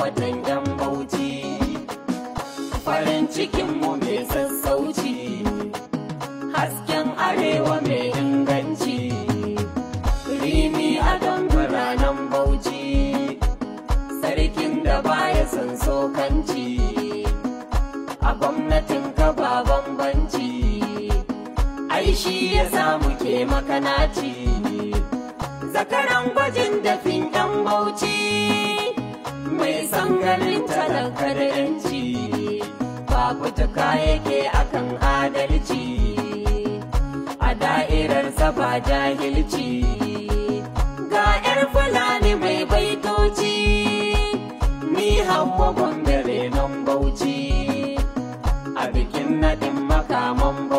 watan yan Bauchi, farin cikinmu mai sassauci, hasken arewa mai inganci, rimi a don biranen Bauchi, sarkin da baya son sokanci, a gwamnatin ka ba bambanci, ai shi ya samu ke makanaci, zakaran gwajin dafin yan Bauchi, mai sangarin talaka da yanci, fafutuka yake akan adalci, a da'irar ba jahilci, ga 'yar Fulani mai baitoci, ni Hauwa Gombe renon Bauchi, a bikin naɗin makaman Bauchi.